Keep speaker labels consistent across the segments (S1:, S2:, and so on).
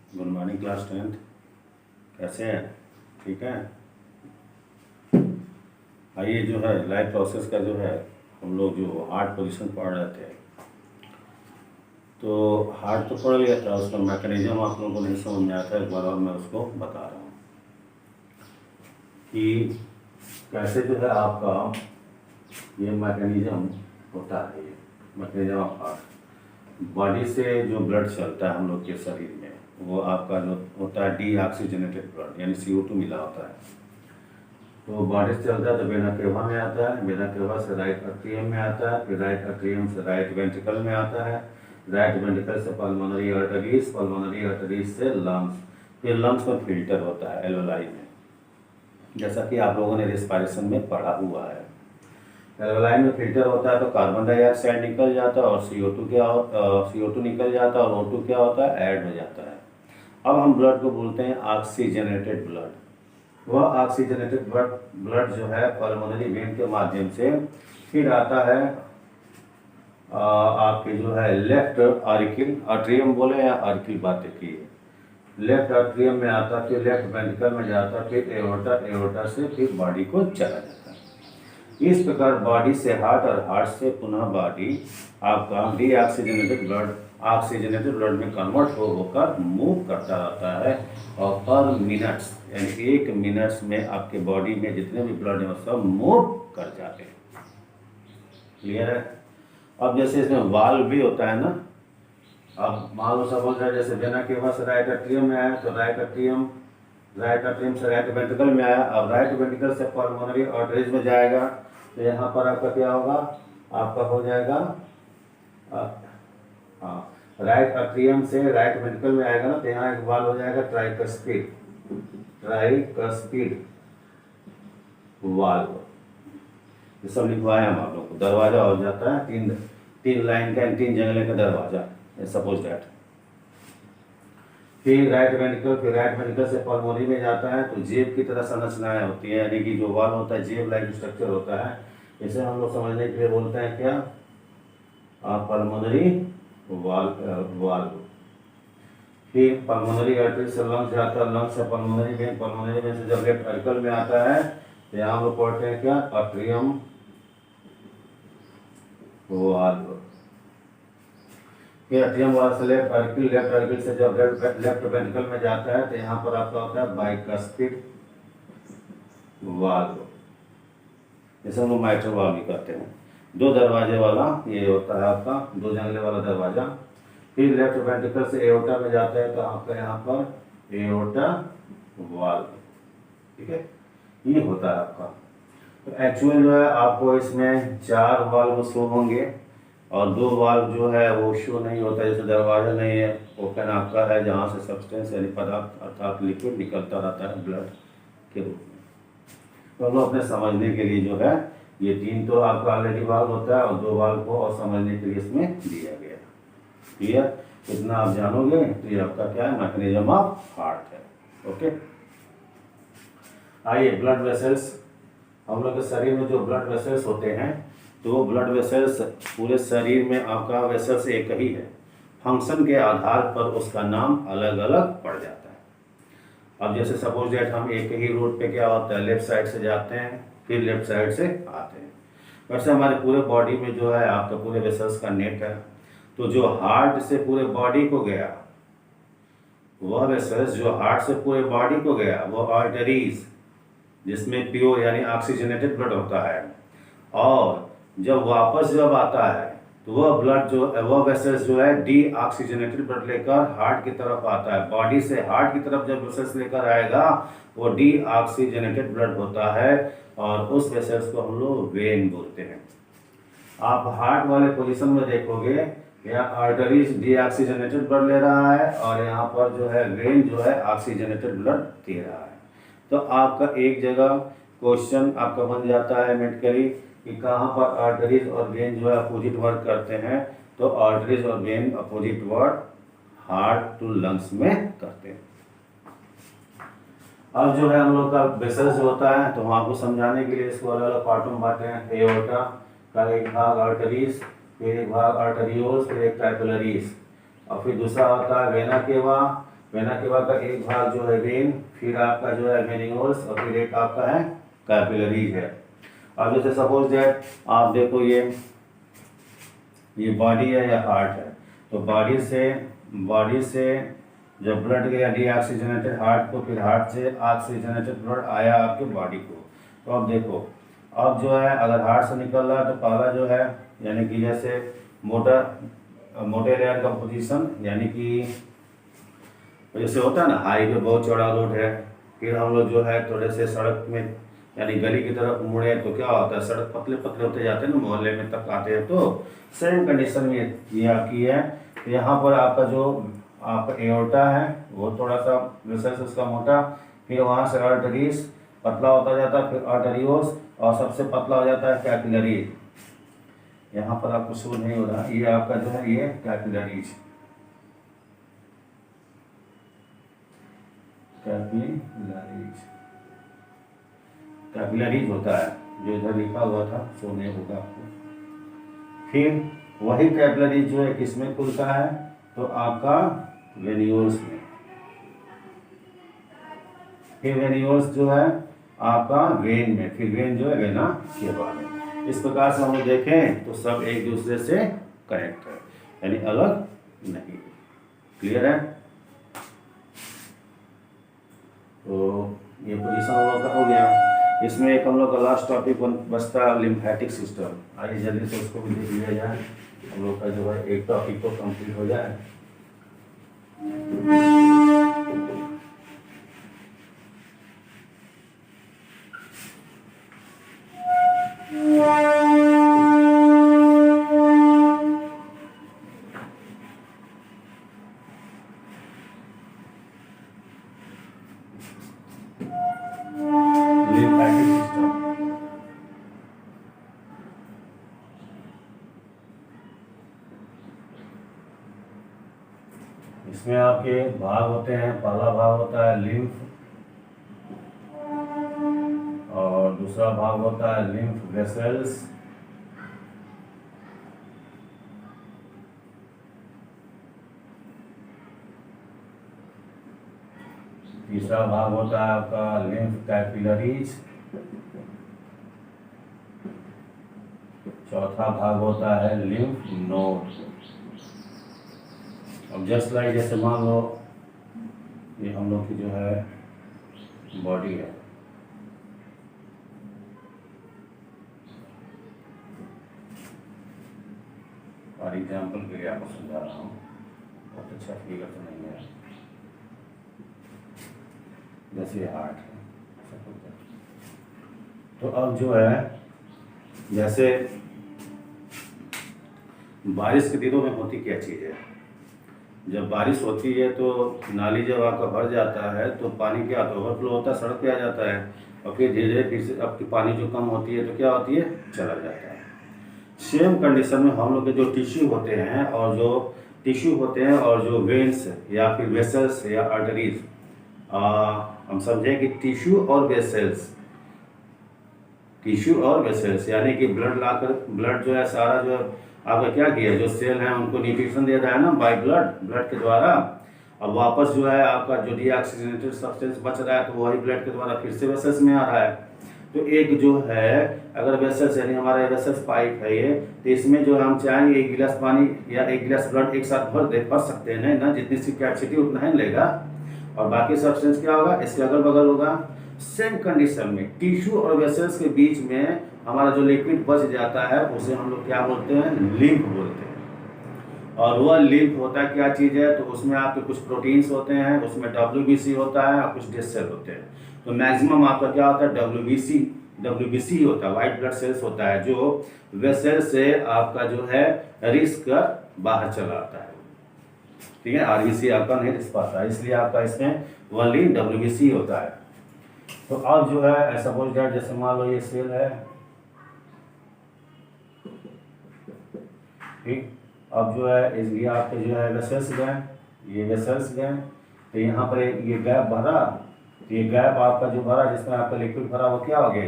S1: Good morning class 10th। कैसे हैं? ठीक है। आइए जो है लाइफ प्रोसेस का जो है हम लोग जो हार्ट पोजीशन पढ़ रहे थे, तो हार्ट तो पढ़ लिया था, उसका मैकेनिज्म आप लोगों को नहीं समझ में आता, एक बार और मैं उसको बता रहा हूँ कि कैसे जो है आपका ये मैकेनिज्म होता है। ये मैकेनिज्म ऑफ हार्ट, बॉडी से जो ब्लड चलता है हम लोग के शरीर में, वो आपका जो होता है डीऑक्सीजनेटेड ब्लड, यानी CO2 मिला होता है। तो बॉडी से चलता है तो वेना केवा में आता है, वेना केवा से राइट अट्रियम में आता है, फिर राइट अट्रियम से राइट वेंट्रिकल में आता है, राइट वेंट्रिकल से पल्मोनरी आर्टरीज, पल्मोनरी आर्टरीज से लंग्स, फिर लंग्स में फिल्टर होता है एल्वेलाई में, जैसा कि आप लोगों ने रेस्पिरेशन में पढ़ा हुआ है। एल्वेलाई में फिल्टर होता है तो कार्बन डाइऑक्साइड निकल जाता है और CO2 निकल जाता है और O2 क्या होता है, ऐड हो जाता है। अब हम ब्लड को बोलते हैं ऑक्सीजनेटेड ब्लड। वह ऑक्सीजनेटेड ब्लड जो है पल्मोनरी वेन के माध्यम से फिर आता है आपके जो है लेफ्ट आर्किल, आर्ट्रियम बोले या आर्किल बातें की, लेफ्ट आर्ट्रियम में आता, फिर लेफ्ट वेंट्रिकल में जाता, फिर एओर्टा, एओर्टा से फिर बॉडी को चला जाता है। इस प्रकार बॉडी से हार्ट और हार्ट से पुनः बॉडी आपका डीऑक्सीजनेटेड ब्लड ऑक्सीजनेटेड ब्लड में कन्वर्ट होकर मूव करता रहता है, और पर मिनट्स यानी 1 मिनट्स में आपके बॉडी में जितने भी ब्लड हैं सब मूव कर जाते हैं। क्लियर है? अब जैसे इसमें वाल्व भी होता है ना, अब मान लो सब बोल रहा है जैसे वेना केवा से राइट अट्रियम में आया तो राइट अट्रियम से राइट वेंट्रिकल में आया, अब राइट वेंट्रिकल से पल्मोनरी आर्टरीज में जाएगा तो यहाँ पर आपका क्या होगा, आपका हो जाएगा हाँ, राइट अट्रियम से राइट वेंट्रिकल में आएगा ना तो यहाँ एक वाल्व हो जाएगा ट्राइकस्पिड वाल्व। ये सब लिखवाए हम आप लोग को। दरवाजा हो जाता है तीन लाइन का, 3 जंगले का दरवाजा, सपोज दैट। फिर राइट वेंट्रिकल से पल्मोनरी में जाता है तो जेब की तरह संरचनाएं होती है, यानी कि जो वाल्व होता है जेब लाइक स्ट्रक्चर होता है। इसे हम लोग समझने के लिए बोलते हैं क्या, पल्मोनरी वाल्व। फिर पल्मोनरी आर्टरी से लंग्स जाता है, लंग्स से पल्मोनरी में से जब लेफ्ट आर्टिकल में आता है तो यहाँ हम लोग पढ़ते हैं क्या, अट्रियम वाल्व। फिर अट्रियम वाल्व से लेफ्ट आर्टिकल से जब लेफ्ट वेंट्रिकल में जाता है तो यहाँ पर आपका होता है बाइकस्पिड वाल्व, जैसे हम लोग माइट्रल वाल्व भी कहते हैं। 2 दरवाजे वाला ये होता है आपका 2 जंगले वाला दरवाजा। फिर लेफ्ट वेंट्रिकल से एओर्टा में जाता है तो आपका यहाँ पर एओर्टा वाल्व। ठीक है, ये होता है आपका। तो एक्चुअल जो है आपको इसमें 4 वाल्व शो होंगे और 2 वाल्व जो है वो शो नहीं होता, जैसे दरवाजा नहीं है, ओपन आपका है जहाँ से सब्सटेंस यानी पदार्थ अर्थात लिक्विड निकलता रहता है ब्लड के रूप में। तो हम लोग अपने समझने के लिए जो है ये 3 तो आपका ऑलरेडी वाल्व होता है और 2 वाल्व को और समझने के लिए इसमें दिया गया। क्लियर? इतना आप जानोगे तो ये आपका क्या है, मैकेनिज्म ऑफ हार्ट है। ओके, आइए ब्लड वेसल्स। हम लोग के शरीर में जो ब्लड वेसल्स होते हैं तो वो ब्लड वेसल्स पूरे शरीर में आपका वेसल्स एक ही है, फंक्शन के आधार पर उसका नाम अलग अलग पड़ जाता है। अब जैसे सपोज दैट हम एक ही रूट पे क्या होता है, लेफ्ट साइड से जाते हैं फिर लेफ्ट साइड से आते हैं, वैसे हमारे पूरे बॉडी में जो है आपका पूरे वेसल्स का नेट है। तो जो हार्ट से पूरे बॉडी को गया, वह वेसल्स जो हार्ट से पूरे बॉडी को गया वो आर्टरीज, जिसमें प्योर यानी ऑक्सीजनेटेड ब्लड होता है, और जब वापस जब आता है तो वह ब्लड जो वह वेसल्स जो है डीऑक्सीजनेटेड ब्लड लेकर हार्ट की तरफ आता है। बॉडी से हार्ट की तरफ जब वेसल्स लेकर आएगा वो डीऑक्सीजनेटेड ब्लड होता है और उस वेसल्स को हम लोग वेन बोलते हैं। आप हार्ट वाले पोजीशन में देखोगे यहाँ आर्टरीज डीऑक्सीजनेटेड ब्लड ले रहा है और यहाँ पर जो है वेन जो है ऑक्सीजनेटेड ब्लड दे रहा है। तो आपका एक जगह क्वेश्चन आपका बन जाता है मेडिकली कि कहाँ पर आर्टरीज और वेन जो है अपोजिट वर्क करते हैं, तो आर्टरीज और vein opposite work heart to lungs में करते हैं। अब जो है हम लोग का वेसल्स होता है तो हम आपको समझाने के लिए इसको अलग अलग पार्टों में बांटते हैं। एओर्टा का एक भाग आर्टरीज, फिर एक भाग आर्टरियोल्स, फिर एक कैपिलरीज, और फिर दूसरा होता है वेना केवा, वेना केवा का एक भाग जो है वेन, फिर आपका जो है वेन्यूल्स, और फिर एक आपका है कैपिलरीज है। अब जैसे सपोज दैट आप देखो ये बॉडी है या हार्ट है, तो बॉडी से जब ब्लड गया डीऑक्सीजनेटेड हार्ट को, फिर हार्ट से ऑक्सीजनेटेड ब्लड आया आपके बॉडी को। तो अब देखो, अब जो है अगर हार्ट से निकल रहा है तो पहला जो है, यानी कि जैसे मोटे लेयर का पोजीशन, यानी कि जैसे होता है ना हाईवे बहुत चौड़ा रोड है, फिर हम लोग जो है थोड़े से सड़क में यानी गली की तरफ मुड़े तो क्या होता है, सड़क पतले पतले होते जाते हैं ना, मोहल्ले में तक आते हैं। तो सेम कंडीशन में ये आपकी है। तो यहाँ पर आपका जो आपका एओर्टा है वो थोड़ा सा वेसल्स उसका मोटा, फिर वहाँ से आर्टरीज पतला होता जाता है, फिर आर्टरियोस, और सबसे पतला हो जाता है कैपिलरीज। यहाँ पर आपको शो नहीं हो रहा, ये आपका जो है ये कैपिलरीज कैपिलरीज होता है, जो इधर लिखा हुआ था शो नहीं होगा आपको। फिर वही कैपिलरीज जो है किसमें खुलता है, तो आपका वेन्यूल्स में। फिर वेन्यूल्स जो है आपका वेन में, फिर वेन जो है वेना केवा में। इस प्रकार से हम लोग देखें तो सब एक दूसरे से कनेक्ट है, यानी अलग नहीं। क्लियर है? तो ये पोजीशन हम लोग का हो गया। इसमें एक हम लोग का लास्ट टॉपिक बचता है लिम्फेटिक सिस्टम। आइए जल्दी से उसको भी देख लिया जाए, हम लोग का जो है एक टॉपिक को कंप्लीट हो जाए। इसमें आपके भाग होते हैं, पहला भाग होता है लिम्फ, और दूसरा भाग होता है लिम्फ वेसल्स, तीसरा भाग होता है आपका लिम्फ कैपिलरीज, चौथा भाग होता है लिम्फ नोड। अब जस्ट लाइक जैसे मान लो ये हम लोग की जो है बॉडी है, और एग्जाम्पल के लिए आपको समझा रहा हूँ, बहुत अच्छा फिगर तो नहीं है। जैसे हार्ट है, तो अब जो है जैसे बारिश के दिनों में होती क्या चीज़ है, जब बारिश होती है तो नाली जब आपका भर जाता है तो पानी क्या होता है, ओवरफ्लो होता है, सड़क पे आ जाता है, और फिर धीरे धीरे फिर से आपकी पानी जो कम होती है तो क्या होती है, चला जाता है। सेम कंडीशन में हम लोग के जो टिश्यू होते हैं और जो वेन्स या फिर वेसल्स या आर्टरीज, हम समझें कि टिश्यू और वेसल्स यानी कि ब्लड जो है सारा जो आपका क्या किया, जो सेल है उनको न्यूट्रिशन दे रहा है ना बाय ब्लड के द्वारा। अब वापस जो है आपका जो डीऑक्सीजनेटेड सब्सटेंस बच रहा है तो वही ब्लड के द्वारा फिर से वेसल्स में आ रहा है। तो एक जो है अगर वेसल्स यानी हमारा वेसल्स पाइप है ये, तो इसमें जो हम चाहेंगे 1 गिलास पानी या 1 गिलास ब्लड एक साथ भर सकते हैं ना, जितनी सी कैपेसिटी उतना ही लेगा, और बाकी सब्सटेंस क्या होगा, इसके अगल बगल होगा। सेम कंडीशन में टिश्यू और वेसल्स के बीच में हमारा जो लिक्विड बच जाता है उसे हम लोग क्या बोलते हैं, लिम्फ बोलते हैं। और वह लिम्फ होता है क्या चीज़ है, तो उसमें आपके कुछ प्रोटीन्स होते हैं, उसमें WBC होता है और कुछ डेड सेल होते हैं। तो मैक्सिमम आपका क्या होता है, WBC होता है, वाइट ब्लड सेल्स होता है, जो वेसल से आपका जो है रिस्क कर बाहर चला आता है। ठीक है, RBC आपका नहीं रिस्क पाता है, इसलिए आपका इसमें ओनली WBC होता है। तो अब जो है सपोज दैट जैसे मान लो ये सेल है, ठीक, अब जो है ये आपके जो है वेसल्स गए, ये वेसल्स गए, तो यहाँ पर ये गैप भरा, तो ये गैप आपका जो भरा जिसमें आपका लिक्विड भरा वो क्या हो गया,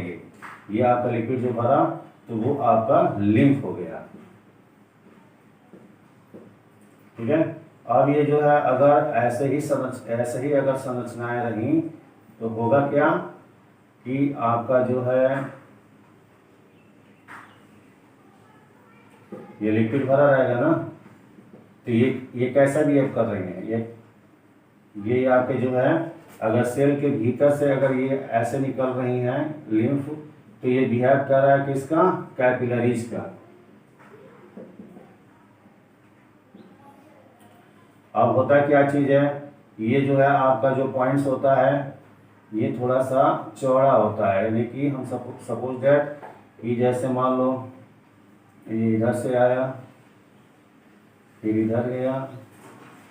S1: ये आपका लिक्विड जो भरा तो वो आपका लिम्फ हो गया। ठीक है, अब ये जो है अगर ऐसे ही अगर संरचनाएं रही तो होगा क्या कि आपका जो है ये लिक्विड भरा रहेगा ना, तो ये कैसा बिहेव कर रही है, ये आपके जो है अगर सेल के भीतर से अगर ये ऐसे निकल रही हैं लिम्फ, तो ये बिहेव कर रहा है किसका, कैपिलरीज का। अब होता क्या चीज है, ये जो है आपका जो पॉइंट्स होता है ये थोड़ा सा चौड़ा होता है, यानी कि हम सपोज दैट ये जैसे मान लो ये इधर से आया, फिर इधर गया,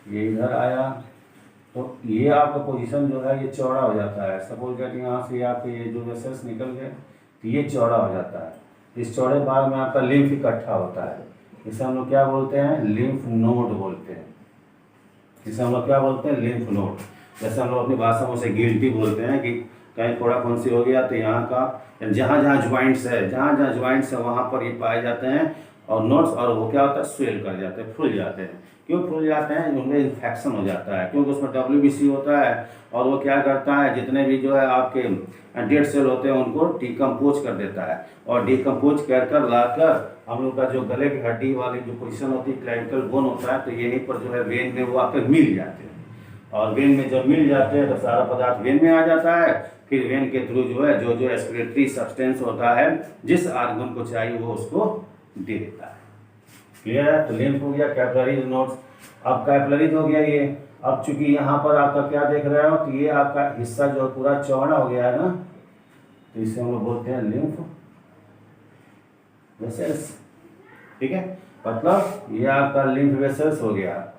S1: ये इधर आया, तो ये आपका पोजीशन जो है ये चौड़ा हो जाता है। सपोज दैट यहाँ से आपके ये जो वेसल्स निकल गए तो ये चौड़ा हो जाता है। इस चौड़े भाग में आपका लिम्फ इकट्ठा होता है, इसे हम लोग क्या बोलते हैं, लिम्फ नोड बोलते हैं। इसे हम लोग क्या बोलते हैं, लिम्फ नोड। जैसे हम लोग अपनी भाषा में उसे गिल्टी बोलते हैं कि कहीं थोड़ा कौन-सी हो गया तो यहाँ का जहाँ जहाँ ज्वाइंट्स है वहाँ पर ये पाए जाते हैं और नोट्स, और वो क्या होता है, स्वेल कर जाते हैं, फूल जाते हैं। क्यों फूल जाते हैं, उनमें इन्फेक्शन हो जाता है, क्योंकि उसमें WBC होता है और वो क्या करता है, जितने भी जो है आपके डेड सेल होते हैं उनको डिकम्पोज कर देता है, और डिकम्पोज कर लाकर हम लोग का जो गले की हड्डी वाली जो पोजीशन होती है, क्लैविकल बोन होता है, तो यहीं पर जो है वेन में वो आकर मिल जाते हैं, और वेन में जब मिल जाते हैं तो सारा पदार्थ वेन में आ जाता है। फिर वेन के थ्रू जो है जो एक्सक्रीटरी सब्सटेंस होता है, जिस आर्गन को चाहिए वो उसको दे देता है। क्लियर है, तो लिम्फ हो गया, कैपिलरीज नोड्स। अब कैपिलरीज हो गया ये। अब चूंकि यहाँ पर आपका क्या देख रहे हो, तो ये आपका हिस्सा जो पूरा चौड़ा हो गया है ना, तो इसे हम लोग बोलते हैं लिम्फ वेसल्स। ठीक है, मतलब ये आपका लिम्फ वेसल्स हो गया,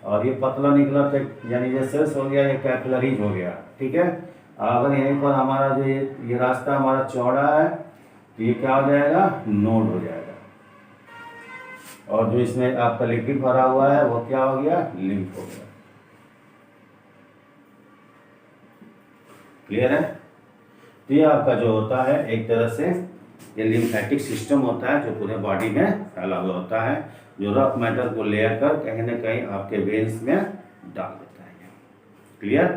S1: और ये पतला निकला तो यानी वेसल्स हो गया, ये कैपिलरीज हो गया। ठीक है, अगर यहीं पर हमारा जो ये रास्ता हमारा चौड़ा है तो ये क्या हो जाएगा, नोड हो जाएगा, और जो इसमें आपका लिक्विड भरा हुआ है वो क्या हो गया, लिम्फ हो गया। क्लियर है, तो ये आपका जो होता है एक तरह से ये लिम्फेटिक सिस्टम होता है जो पूरे बॉडी में फैला हुआ होता है, जो रफ मैटर को ले कर कहीं ना कहीं आपके वेन्स में डाल देता है। क्लियर,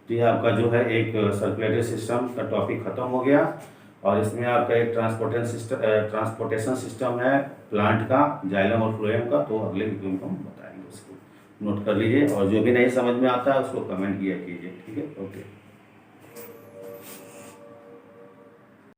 S1: तो ये आपका जो है एक सर्कुलेटरी सिस्टम का टॉपिक खत्म हो गया, और इसमें आपका एक ट्रांसपोर्टेशन सिस्टम है प्लांट का, जाइलम और फ्लोएम का, तो अगले वीडियो में हम बताएंगे, उसको नोट कर लीजिए, और जो भी नहीं समझ में आता है उसको कमेंट किया कीजिए। ठीक है, ओके।